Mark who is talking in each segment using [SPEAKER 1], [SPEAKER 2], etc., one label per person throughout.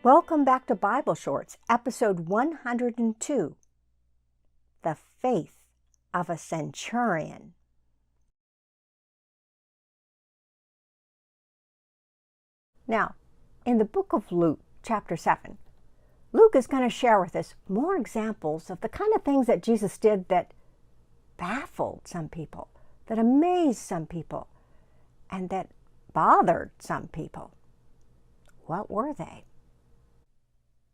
[SPEAKER 1] Welcome back to Bible Shorts, episode 102, The Faith of a Centurion. Now, in the book of Luke, chapter 7, Luke is going to share with us more examples of the kind of things that Jesus did that baffled some people, that amazed some people, and that bothered some people. What were they?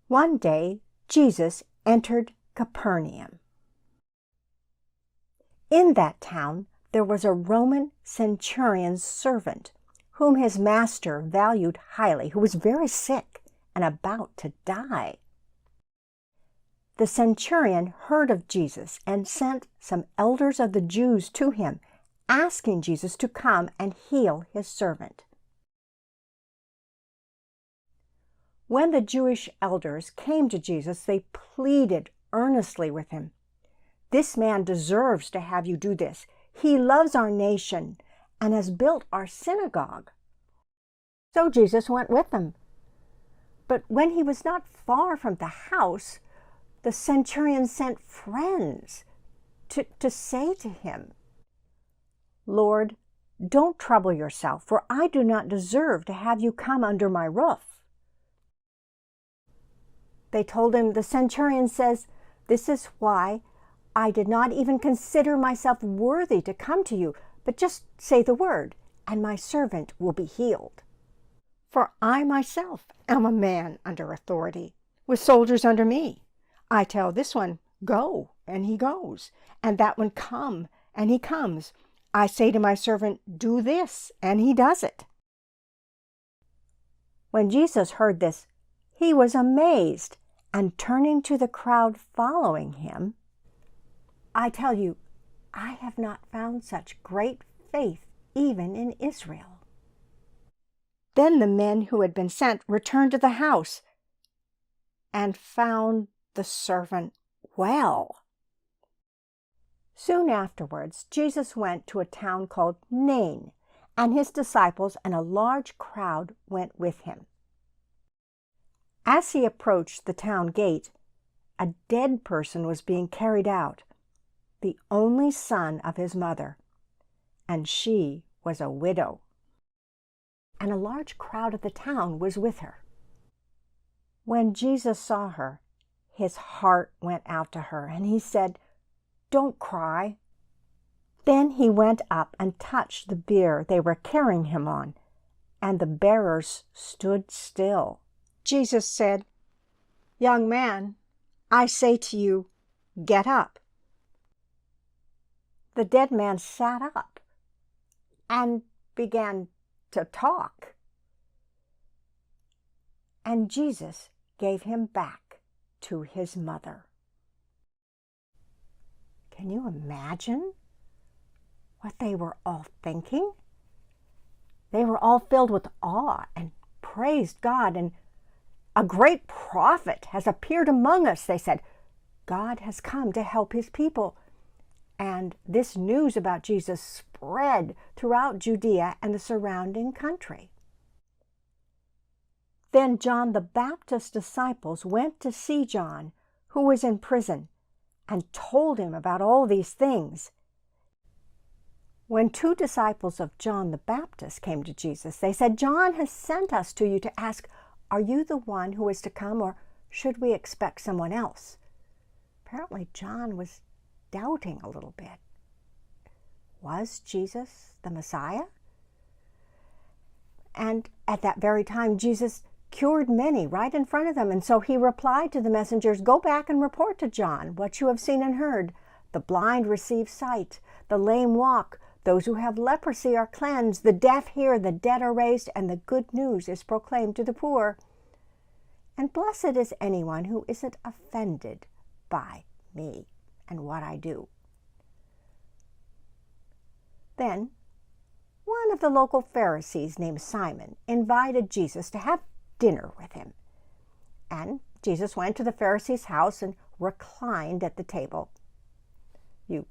[SPEAKER 1] One day, Jesus entered Capernaum. In that town, there was a Roman centurion's servant, whom his master valued highly, who was very sick and about to die. The centurion heard of Jesus and sent some elders of the Jews to him, asking Jesus to come and heal his servant. When the Jewish elders came to Jesus, they pleaded earnestly with him. "This man deserves to have you do this. He loves our nation and has built our synagogue." So Jesus went with them. But when he was not far from the house, the centurion sent friends to say to him, "Lord, don't trouble yourself, for I do not deserve to have you come under my roof." They told him, "The centurion says, 'This is why I did not even consider myself worthy to come to you, but just say the word, and my servant will be healed. For I myself am a man under authority, with soldiers under me. I tell this one, go, and he goes, and that one, come, and he comes. I say to my servant, do this, and he does it.'" When Jesus heard this, he was amazed, and turning to the crowd following him, "I tell you, I have not found such great faith even in Israel." Then the men who had been sent returned to the house and found the servant well. Soon afterwards, Jesus went to a town called Nain, and his disciples and a large crowd went with him. As he approached the town gate, a dead person was being carried out, the only son of his mother, and she was a widow. And a large crowd of the town was with her. When Jesus saw her, his heart went out to her, and he said, "Don't cry." Then he went up and touched the bier they were carrying him on, and the bearers stood still. Jesus said, "Young man, I say to you, get up." The dead man sat up and began to talk. And Jesus gave him back to his mother. Can you imagine what they were all thinking? They were all filled with awe and praised God, and "A great prophet has appeared among us," they said. "God has come to help his people." And this news about Jesus spread throughout Judea and the surrounding country. Then John the Baptist's disciples went to see John, who was in prison, and told him about all these things. When two disciples of John the Baptist came to Jesus, they said, "John has sent us to you to ask, are you the one who is to come, or should we expect someone else?" Apparently, John was doubting a little bit. Was Jesus the Messiah? And at that very time, Jesus cured many right in front of them. And so he replied to the messengers, "Go back and report to John what you have seen and heard. The blind receive sight, the lame walk, those who have leprosy are cleansed, the deaf hear, the dead are raised, and the good news is proclaimed to the poor. And blessed is anyone who isn't offended by me and what I do." Then one of the local Pharisees named Simon invited Jesus to have dinner with him. And Jesus went to the Pharisee's house and reclined at the table. You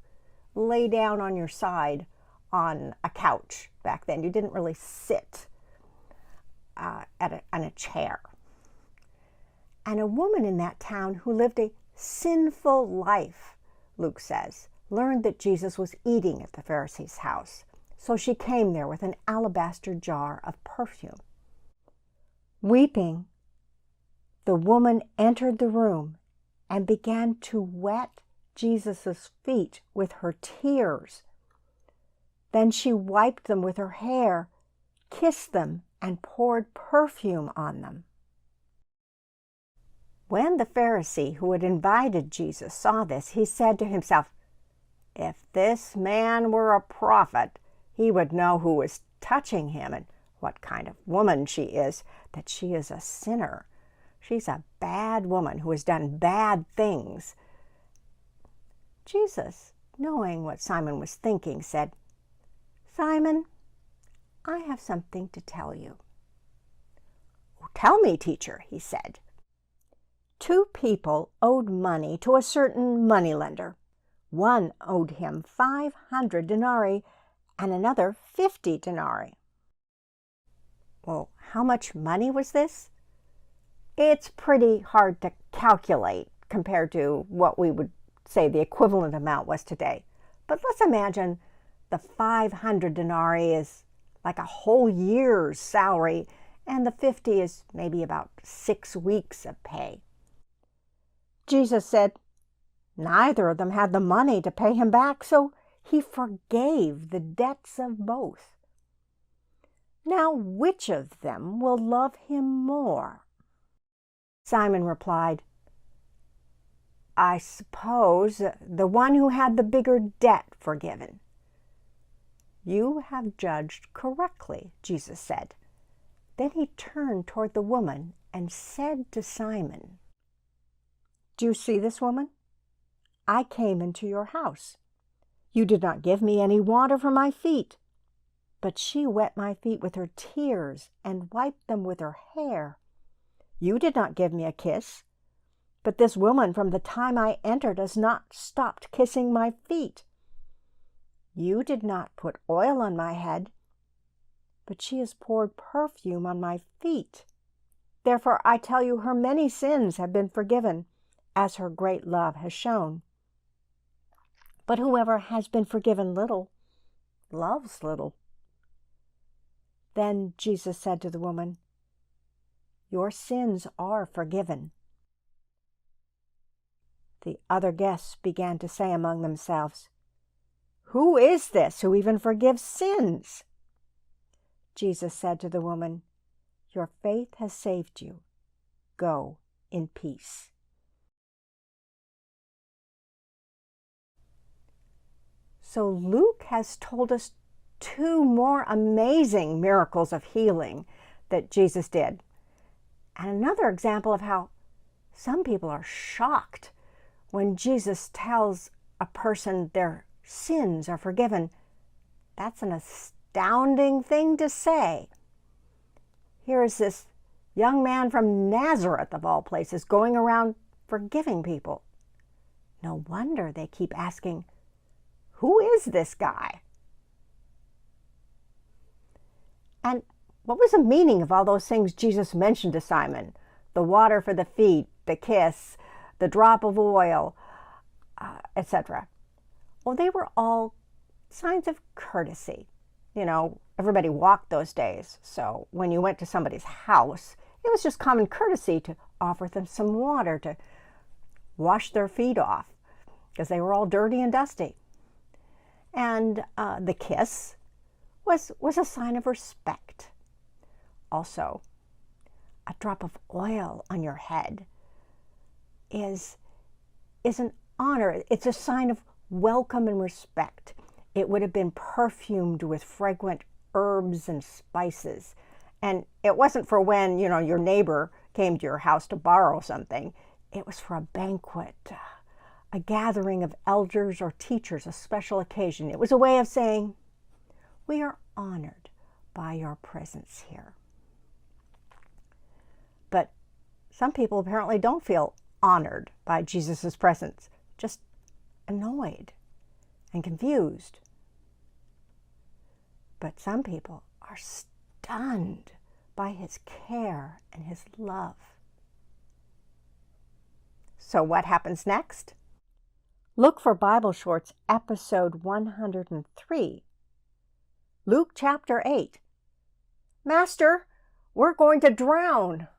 [SPEAKER 1] lay down on your side on a couch back then. You didn't really sit on a chair. And a woman in that town who lived a sinful life, Luke says, learned that Jesus was eating at the Pharisee's house. So she came there with an alabaster jar of perfume. Weeping, the woman entered the room and began to wet Jesus' feet with her tears. Then she wiped them with her hair, kissed them, and poured perfume on them. When the Pharisee who had invited Jesus saw this, he said to himself, "If this man were a prophet, he would know who was touching him and what kind of woman she is, that she is a sinner. She's a bad woman who has done bad things." Jesus, knowing what Simon was thinking, said, "Simon, I have something to tell you." "Tell me, teacher," he said. Two people owed money to a certain moneylender. One owed him 500 denarii and another 50 denarii. Well, how much money was this? It's pretty hard to calculate compared to what we would say the equivalent amount was today. But let's imagine the 500 denarii is like a whole year's salary, and the 50 is maybe about 6 weeks of pay. Jesus said neither of them had the money to pay him back, so he forgave the debts of both. Now, which of them will love him more? Simon replied, "I suppose the one who had the bigger debt forgiven." "You have judged correctly," Jesus said. Then he turned toward the woman and said to Simon, "Do you see this woman? I came into your house. You did not give me any water for my feet, but she wet my feet with her tears and wiped them with her hair. You did not give me a kiss, but this woman from the time I entered has not stopped kissing my feet. You did not put oil on my head, but she has poured perfume on my feet. Therefore I tell you, her many sins have been forgiven, as her great love has shown. But whoever has been forgiven little loves little." Then Jesus said to the woman, "Your sins are forgiven." The other guests began to say among themselves, "Who is this who even forgives sins?" Jesus said to the woman, "Your faith has saved you. Go in peace." So Luke has told us two more amazing miracles of healing that Jesus did. And another example of how some people are shocked when Jesus tells a person their sins are forgiven. That's an astounding thing to say. Here is this young man from Nazareth, of all places, going around forgiving people. No wonder they keep asking, "Who is this guy?" And what was the meaning of all those things Jesus mentioned to Simon? The water for the feet, the kiss, the drop of oil, etc. Well, they were all signs of courtesy. You know, everybody walked those days, so when you went to somebody's house, it was just common courtesy to offer them some water to wash their feet off, because they were all dirty and dusty. And the kiss was a sign of respect. Also, a drop of oil on your head is an honor. It's a sign of welcome and respect. It would have been perfumed with fragrant herbs and spices. And it wasn't for when, your neighbor came to your house to borrow something. It was for a banquet, a gathering of elders or teachers, a special occasion. It was a way of saying, "We are honored by your presence here." But some people apparently don't feel honored by Jesus' presence, just annoyed and confused. But some people are stunned by his care and his love. So what happens next? Look for Bible Shorts episode 103. Luke chapter 8. Master, we're going to drown.